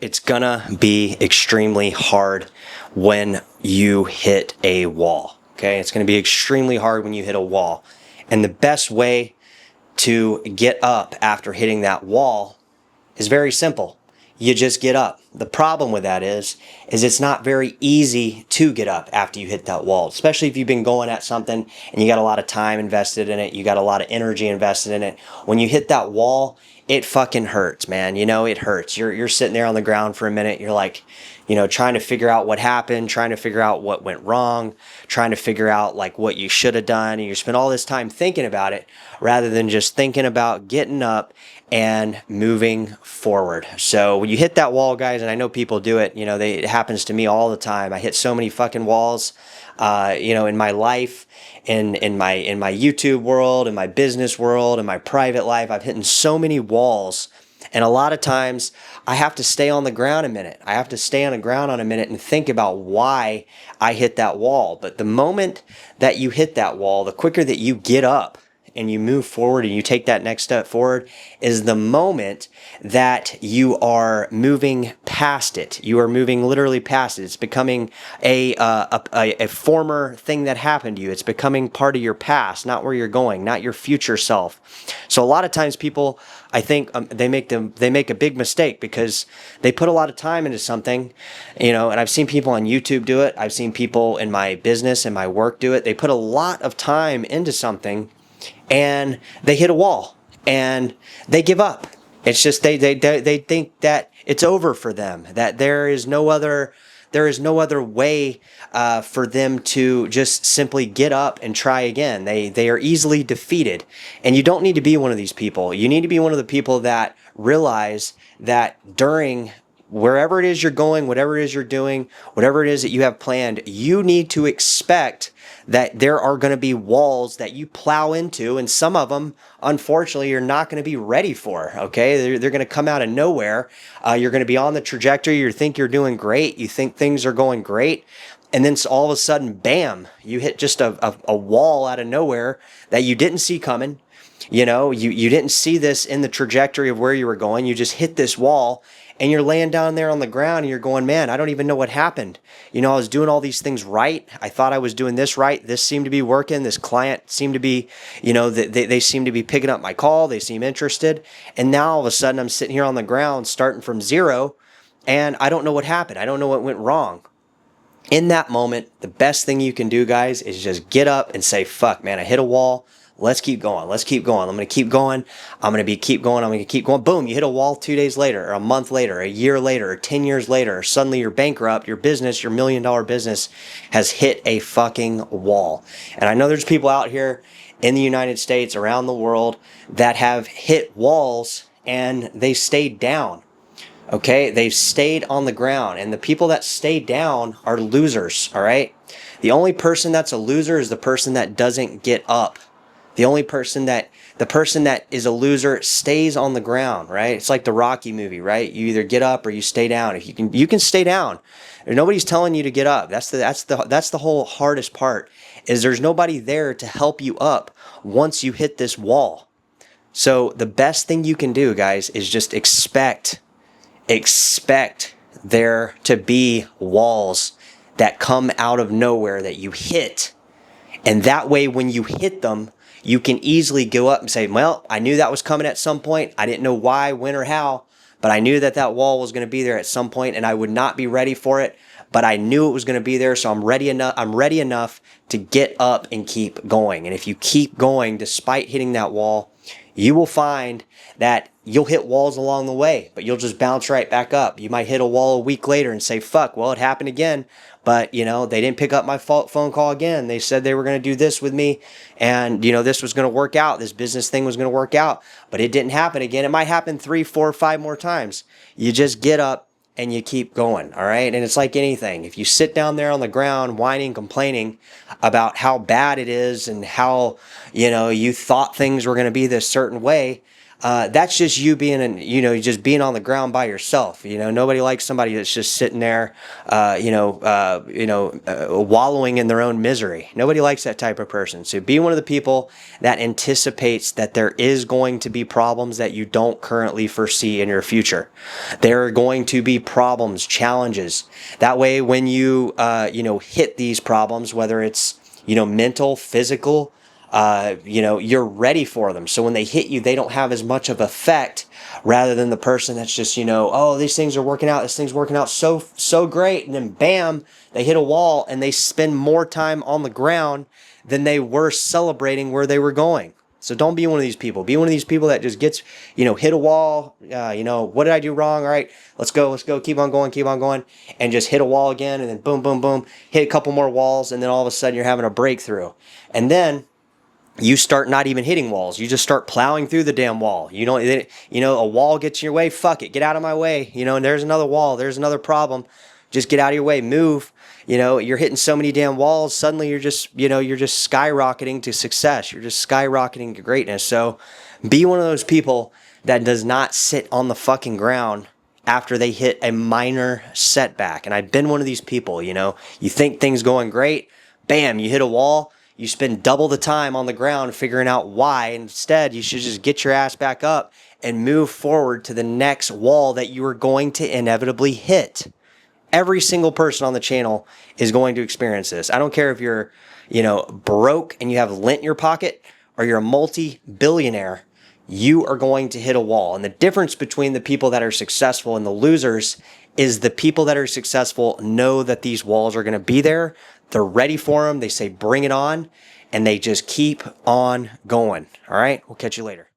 it's gonna be extremely hard when you hit a wall. Okay, it's gonna be extremely hard when you hit a wall. And the best way to get up after hitting that wall is very simple. You just get up. The problem with that is it's not very easy to get up after you hit that wall, especially if you've been going at something and you got a lot of time invested in it, you got a lot of energy invested in it. When you hit that wall, it fucking hurts, man. You know, it hurts. You're sitting there on the ground for a minute. You're like, you know, trying to figure out what happened, trying to figure out what went wrong, trying to figure out like what you should have done. And you spend all this time thinking about it rather than just thinking about getting up and moving forward. So when you hit that wall, guys, and I know people do it, you know, it happens to me all the time. I hit so many fucking walls, you know, in my life, in my YouTube world, in my business world, in my private life. I've hit so many walls. And a lot of times I have to stay on the ground a minute. I have to stay on the ground on a minute and think about why I hit that wall. But the moment that you hit that wall, the quicker that you get up and you move forward and you take that next step forward is the moment that you are moving past it. You are moving literally past it. It's becoming a former thing that happened to you. It's becoming part of your past, not where you're going, not your future self. So a lot of times people, I think they make a big mistake because they put a lot of time into something, you know, and I've seen people on YouTube do it. I've seen people in my business and my work do it. They put a lot of time into something and they hit a wall and they give up. It's just they think that it's over for them, that there is no other way for them to just simply get up and try again. They are easily defeated. And you don't need to be one of these people. You need to be one of the people that realize that during wherever it is you're going, whatever it is you're doing, whatever it is that you have planned, you need to expect that there are going to be walls that you plow into, and some of them, unfortunately, you're not going to be ready for, okay? They're going to come out of nowhere. You're going to be on the trajectory. You think you're doing great. You think things are going great. And then all of a sudden, bam, you hit just a wall out of nowhere that you didn't see coming. You know, you didn't see this in the trajectory of where you were going. You just hit this wall. And you're laying down there on the ground and you're going, man, I don't even know what happened. You know, I was doing all these things right. I thought I was doing this right. This seemed to be working. This client seemed to be, you know, they seem to be picking up my call. They seem interested. And now all of a sudden I'm sitting here on the ground starting from zero and I don't know what happened. I don't know what went wrong. In that moment, the best thing you can do, guys, is just get up and say, fuck, man, I hit a wall. Let's keep going. Let's keep going. I'm going to keep going. I'm going to keep going. I'm going to keep going. Boom, you hit a wall 2 days later, or a month later, a year later, or 10 years later, or suddenly you're bankrupt. Your business, your $1 million business has hit a fucking wall. And I know there's people out here in the United States, around the world, that have hit walls and they stayed down. Okay, they've stayed on the ground, and the people that stay down are losers, all right? The only person that's a loser is the person that doesn't get up. The person that is a loser stays on the ground, right? It's like the Rocky movie, right? You either get up or you stay down. If you can stay down. Nobody's telling you to get up. That's the whole hardest part, is there's nobody there to help you up once you hit this wall. So the best thing you can do, guys, is just expect there to be walls that come out of nowhere that you hit. And that way, when you hit them, you can easily go up and say, well, I knew that was coming at some point. I didn't know why, when, or how, but I knew that wall was going to be there at some point, and I would not be ready for it, but I knew it was going to be there, so I'm ready enough to get up and keep going. And if you keep going despite hitting that wall, you will find that you'll hit walls along the way, but you'll just bounce right back up. You might hit a wall a week later and say, fuck, well, it happened again. But, you know, they didn't pick up my phone call again. They said they were going to do this with me. And, you know, this was going to work out. This business thing was going to work out. But it didn't happen again. It might happen 3, 4, 5 more times. You just get up and you keep going, all right? And it's like anything. If you sit down there on the ground whining, complaining about how bad it is and how, you know, you thought things were going to be this certain way, that's just you being, just being on the ground by yourself. Nobody likes somebody that's just sitting there, wallowing in their own misery. Nobody likes that type of person. So be one of the people that anticipates that there is going to be problems that you don't currently foresee in your future. There are going to be problems, challenges. That way, when you, hit these problems, whether it's, mental, physical, you're ready for them. So when they hit you, they don't have as much of effect, rather than the person that's just, oh, these things are working out. This thing's working out so great. And then bam, they hit a wall and they spend more time on the ground than they were celebrating where they were going. So don't be one of these people. Be one of these people that just gets, hit a wall. What did I do wrong? All right, let's go. Keep on going, and just hit a wall again, and then boom, boom, boom, hit a couple more walls, and then all of a sudden you're having a breakthrough. And then you start not even hitting walls. You just start plowing through the damn wall. A wall gets in your way. Fuck it. Get out of my way. And there's another wall. There's another problem. Just get out of your way. Move. You're hitting so many damn walls. Suddenly you're just skyrocketing to success. You're just skyrocketing to greatness. So be one of those people that does not sit on the fucking ground after they hit a minor setback. And I've been one of these people, you think things going great. Bam, you hit a wall. You spend double the time on the ground figuring out why. Instead, you should just get your ass back up and move forward to the next wall that you are going to inevitably hit. Every single person on the channel is going to experience this. I don't care if you're, broke and you have lint in your pocket, or you're a multi-billionaire. You are going to hit a wall. And the difference between the people that are successful and the losers is the people that are successful know that these walls are going to be there. They're ready for them. They say, bring it on. And they just keep on going. All right. We'll catch you later.